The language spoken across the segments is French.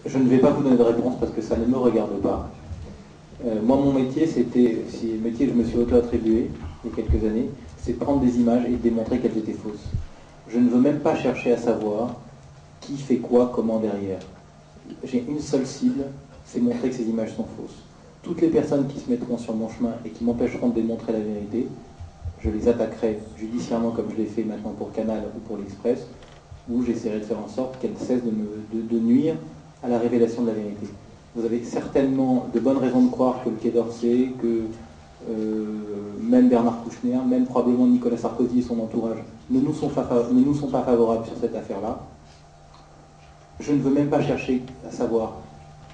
Je ne vais pas vous donner de réponse parce que ça ne me regarde pas. Moi, mon métier, c'était, si le métier que je me suis auto-attribué il y a quelques années, c'est de prendre des images et de démontrer qu'elles étaient fausses. Je ne veux même pas chercher à savoir qui fait quoi, comment derrière. J'ai une seule cible, c'est montrer que ces images sont fausses. Toutes les personnes qui se mettront sur mon chemin et qui m'empêcheront de démontrer la vérité, je les attaquerai judiciairement comme je l'ai fait maintenant pour Canal ou pour l'Express, où j'essaierai de faire en sorte qu'elles cessent de nuire à la révélation de la vérité. Vous avez certainement de bonnes raisons de croire que le Quai d'Orsay, que même Bernard Kouchner, même probablement Nicolas Sarkozy et son entourage ne nous sont pas favorables sur cette affaire-là. Je ne veux même pas chercher à savoir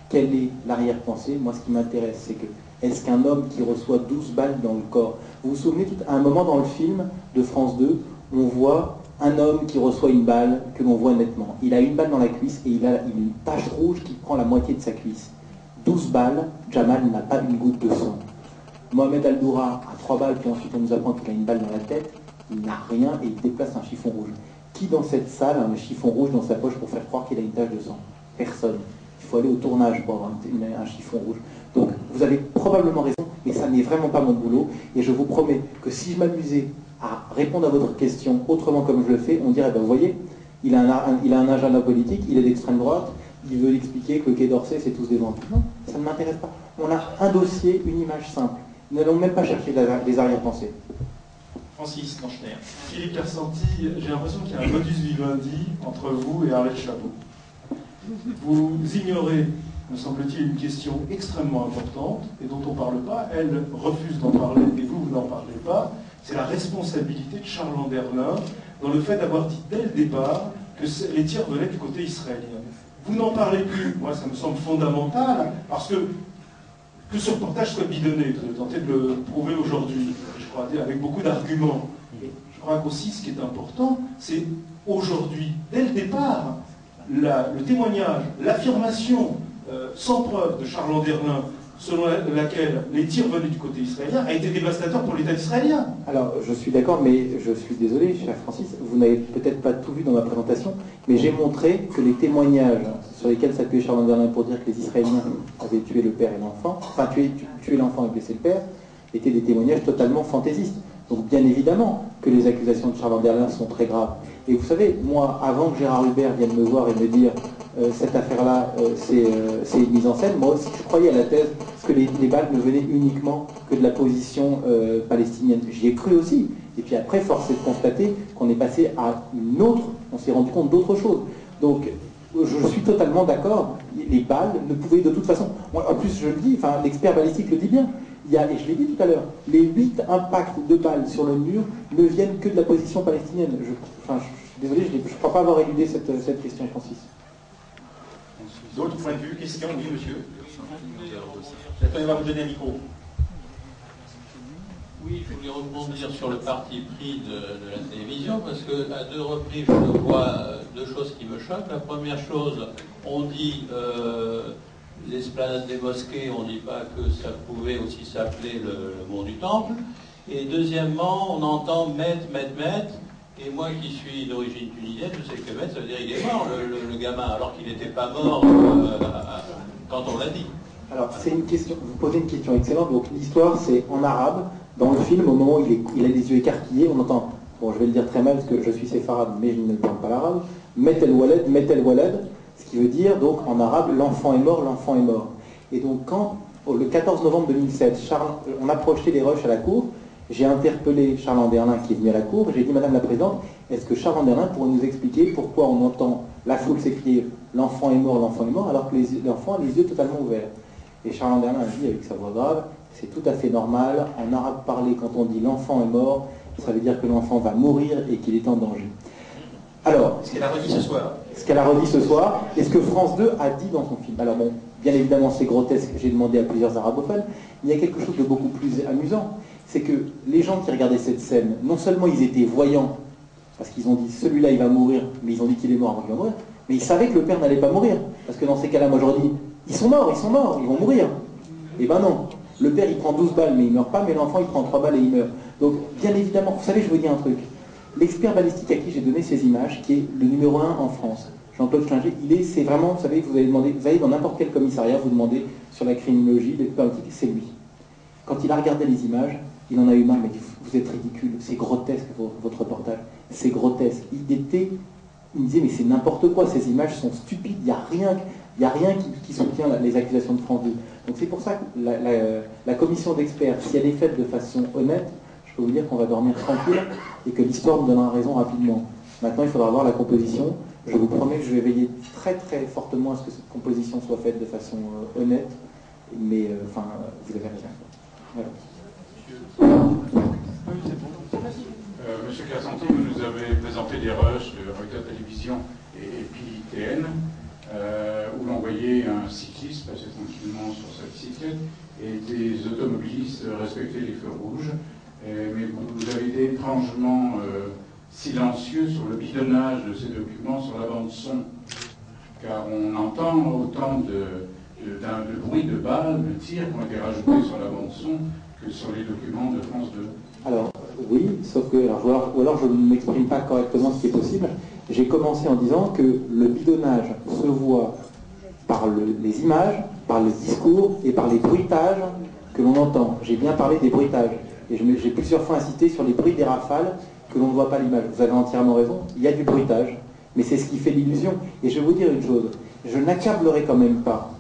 quelle est l'arrière-pensée. Moi, ce qui m'intéresse, c'est que est-ce qu'un homme qui reçoit 12 balles dans le corps... Vous vous souvenez, à un moment dans le film de France 2, on voit un homme qui reçoit une balle que l'on voit nettement. Il a une balle dans la cuisse et il a une tache rouge qui prend la moitié de sa cuisse. 12 balles, Jamal n'a pas une goutte de sang. Mohamed Al-Doura a 3 balles, puis ensuite on nous apprend qu'il a une balle dans la tête. Il n'a rien et il déplace un chiffon rouge. Qui dans cette salle a un chiffon rouge dans sa poche pour faire croire qu'il a une tache de sang? Personne. Il faut aller au tournage pour avoir un chiffon rouge. Donc vous avez probablement raison, mais ça n'est vraiment pas mon boulot. Et je vous promets que si je m'amusais à répondre à votre question autrement comme je le fais, on dirait, ben, vous voyez, il a un agenda politique, il est d'extrême droite, il veut expliquer que le Quai d'Orsay, c'est tous des vendus. Non, ça ne m'intéresse pas. On a un dossier, une image simple. Nous n'allons même pas chercher les arrière-pensées. Francis Danchner. Philippe Kersenti, j'ai l'impression qu'il y a un modus vivendi entre vous et Arlette Chabot. Vous ignorez, me semble-t-il, une question extrêmement importante et dont on ne parle pas. Elle refuse d'en parler et vous n'en parlez pas. C'est la responsabilité de Charles Anderlin dans le fait d'avoir dit dès le départ que les tirs venaient du côté israélien. Vous n'en parlez plus. Moi, ça me semble fondamental parce que ce reportage soit bidonné, vous avez tenté de le prouver aujourd'hui, je crois, avec beaucoup d'arguments. Je crois qu'aussi, ce qui est important, c'est aujourd'hui, dès le départ, le témoignage, l'affirmation sans preuve de Charles Anderlin, selon laquelle les tirs venaient du côté israélien, a été dévastateur pour l'État israélien. Alors, je suis d'accord, mais je suis désolé, cher Francis, vous n'avez peut-être pas tout vu dans ma présentation, mais j'ai montré que les témoignages sur lesquels s'appuyait Charles Anderlin pour dire que les Israéliens avaient tué le père et l'enfant, enfin tué l'enfant et blessé le père, étaient des témoignages totalement fantaisistes. Donc bien évidemment que les accusations de Charles Anderlin sont très graves. Et vous savez, moi, avant que Gérard Hubert vienne me voir et me dire cette affaire-là, c'est une mise en scène, moi aussi je croyais à la thèse que les balles ne venaient uniquement que de la position palestinienne. J'y ai cru aussi. Et puis après, force est de constater qu'on est passé à une autre, on s'est rendu compte d'autre chose. Donc je suis totalement d'accord, les balles ne pouvaient de toute façon... Moi, en plus, je le dis, enfin, l'expert balistique le dit bien, il y a, et je l'ai dit tout à l'heure, les 8 impacts de balles sur le mur ne viennent que de la position palestinienne. Je suis désolé, je ne crois pas avoir éludé cette question, Francis. D'autres points de vue, questions? Oui, monsieur. J'attends, va vous donner un micro. Oui, je voulais rebondir sur le parti pris de la télévision, parce qu'à 2 reprises, je vois 2 choses qui me choquent. La première chose, on dit l'esplanade des mosquées, on ne dit pas que ça pouvait aussi s'appeler le mont du Temple. Et deuxièmement, on entend Met. Et moi qui suis d'origine tunisienne, je sais que Met, ça veut dire qu'il est mort, le gamin, alors qu'il n'était pas mort quand on l'a dit. Alors, c'est une question, vous posez une question excellente. Donc l'histoire, c'est en arabe. Dans le film, au moment où il a les yeux écarquillés, on entend, bon je vais le dire très mal parce que je suis séfarade, mais je ne parle pas l'arabe, Met el walad, ce qui veut dire donc en arabe, l'enfant est mort, l'enfant est mort. Et donc quand, le 14 novembre 2007, on a projeté les rushs à la cour, j'ai interpellé Charles Anderlin qui est venu à la cour, j'ai dit, Madame la Présidente, est-ce que Charles Anderlin pourrait nous expliquer pourquoi on entend la foule s'écrire l'enfant est mort, alors que l'enfant a les yeux totalement ouverts? Et Charles Anderlin a dit avec sa voix grave, c'est tout à fait normal, en arabe parlé, quand on dit l'enfant est mort, ça veut dire que l'enfant va mourir et qu'il est en danger. Alors, ce qu'elle a redit ce soir. Ce qu'elle a redit ce soir, et ce que France 2 a dit dans son film. Alors bon, bien évidemment c'est grotesque, j'ai demandé à plusieurs arabophones, il y a quelque chose de beaucoup plus amusant, c'est que les gens qui regardaient cette scène, non seulement ils étaient voyants, parce qu'ils ont dit celui-là il va mourir, mais ils ont dit qu'il est mort avant qu'il va mourir, mais ils savaient que le père n'allait pas mourir, parce que dans ces cas-là, moi je leur dis, ils sont morts, ils vont mourir. Eh ben non. Le père, il prend 12 balles, mais il ne meurt pas, mais l'enfant, il prend 3 balles et il meurt. Donc, bien évidemment, vous savez, je vous dis un truc. L'expert balistique à qui j'ai donné ces images, qui est le numéro 1 en France, Jean-Claude Schlinger, c'est vraiment, vous savez, vous allez dans n'importe quel commissariat, vous demandez sur la criminologie, les politiques, c'est lui. Quand il a regardé les images, il en a eu marre, mais vous êtes ridicule, c'est grotesque votre reportage, c'est grotesque. Il me disait, mais c'est n'importe quoi, ces images sont stupides, il n'y a rien qui soutient les accusations de France 2. Donc c'est pour ça que la commission d'experts, si elle est faite de façon honnête, je peux vous dire qu'on va dormir tranquille et que l'histoire nous donnera raison rapidement. Maintenant, il faudra voir la composition. Je vous promets que je vais veiller très très fortement à ce que cette composition soit faite de façon honnête, mais vous avez raison. Voilà. Monsieur Cassanti, vous nous avez présenté des rushs de Reuters Télévision et PITN, où l'on voyait un cycliste passer tranquillement sur sa bicyclette et des automobilistes respecter les feux rouges. Mais vous avez été étrangement silencieux sur le bidonnage de ces documents sur la bande-son, car on entend autant de bruit de balles, de tirs qui ont été rajoutés sur la bande-son que sur les documents de France 2. Alors, oui, sauf que, ou alors je ne m'exprime pas correctement ce qui est possible. J'ai commencé en disant que le bidonnage se voit par les images, par le discours et par les bruitages que l'on entend. J'ai bien parlé des bruitages. Et j'ai plusieurs fois insisté sur les bruits des rafales que l'on ne voit pas l'image. Vous avez entièrement raison, il y a du bruitage, mais c'est ce qui fait l'illusion. Et je vais vous dire une chose, je n'accablerai quand même pas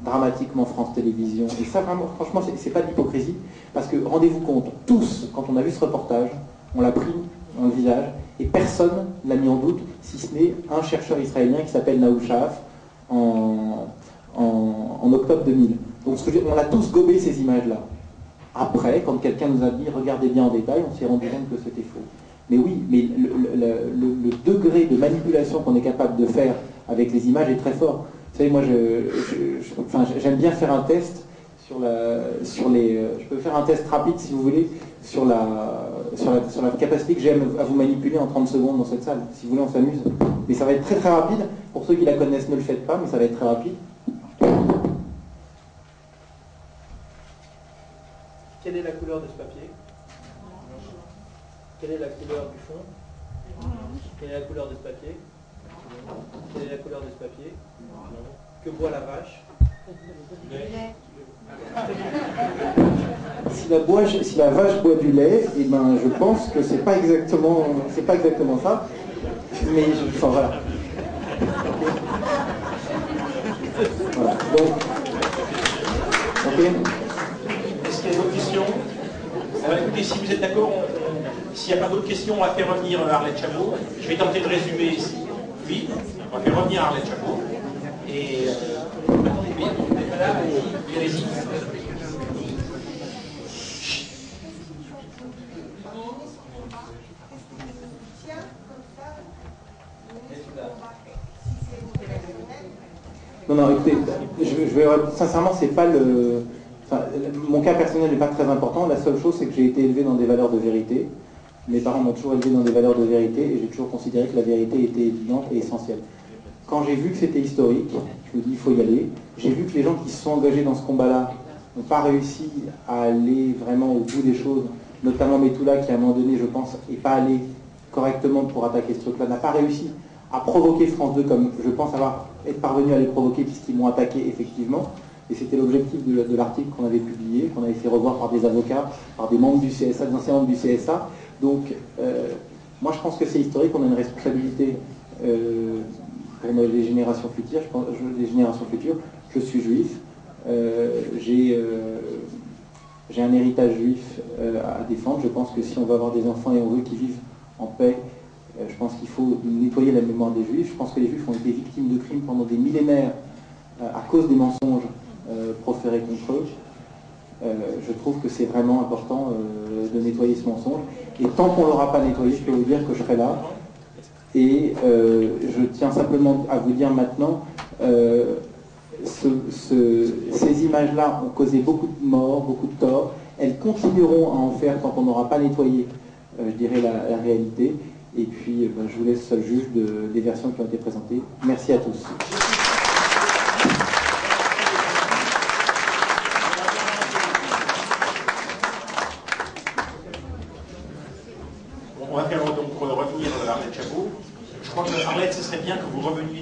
dramatiquement France Télévisions. Et ça, vraiment, franchement, c'est pas de l'hypocrisie, parce que rendez-vous compte, tous, quand on a vu ce reportage, on l'a pris dans le visage, et personne ne l'a mis en doute, si ce n'est un chercheur israélien qui s'appelle Naou Shaf en octobre 2000. Donc on a tous gobé ces images-là. Après, quand quelqu'un nous a dit « regardez bien en détail », on s'est rendu compte que c'était faux. Mais oui, mais le degré de manipulation qu'on est capable de faire avec les images est très fort. Vous savez, moi, j'aime bien faire un test je peux faire un test rapide, si vous voulez, sur la capacité que j'ai à vous manipuler en 30 secondes dans cette salle. Si vous voulez, on s'amuse. Mais ça va être très très rapide. Pour ceux qui la connaissent, ne le faites pas, mais ça va être très rapide. Quelle est la couleur de ce papier? Quelle est la couleur du fond? Quelle est la couleur de ce papier? Quelle est la couleur de ce papier? Que boit la vache? Si la vache boit du lait, eh ben, je pense que c'est pas exactement ça. Mais voilà. Voilà. Donc, ok. Est-ce qu'il y a d'autres questions? Écoutez, si vous êtes d'accord, s'il n'y a pas d'autres questions, on va faire revenir Arlette Chabot. Je vais tenter de résumer ici. Oui, on va faire revenir Arlette Chabot. Et attendez, bien, allez-y. Non, écoutez, sincèrement, c'est pas mon cas personnel n'est pas très important. La seule chose, c'est que j'ai été élevé dans des valeurs de vérité. Mes parents m'ont toujours élevé dans des valeurs de vérité et j'ai toujours considéré que la vérité était évidente et essentielle. Quand j'ai vu que c'était historique, je me dis il faut y aller. J'ai vu que les gens qui se sont engagés dans ce combat-là n'ont pas réussi à aller vraiment au bout des choses, notamment Metoula qui à un moment donné, je pense, n'est pas allé correctement pour attaquer ce truc-là, n'a pas réussi à provoquer France 2 comme je pense être parvenu à les provoquer puisqu'ils m'ont attaqué effectivement. Et c'était l'objectif de l'article qu'on avait publié, qu'on avait fait revoir par des avocats, par des membres du CSA, des anciens membres du CSA. Donc, moi je pense que c'est historique, on a une responsabilité pour les générations futures. Je suis juif, j'ai un héritage juif à défendre. Je pense que si on veut avoir des enfants et on veut qu'ils vivent en paix, je pense qu'il faut nettoyer la mémoire des juifs. Je pense que les juifs ont été victimes de crimes pendant des millénaires à cause des mensonges proférés contre eux. Je trouve que c'est vraiment important de nettoyer ce mensonge. Et tant qu'on ne l'aura pas nettoyé, je peux vous dire que je serai là. Et je tiens simplement à vous dire maintenant, ces images-là ont causé beaucoup de morts, beaucoup de torts. Elles continueront à en faire tant qu'on n'aura pas nettoyé, je dirais, la réalité. Et puis, je vous laisse seul juge des versions qui ont été présentées. Merci à tous. On va faire donc revenir Arlette Chabot. Je crois que Arlette, ce serait bien que vous reveniez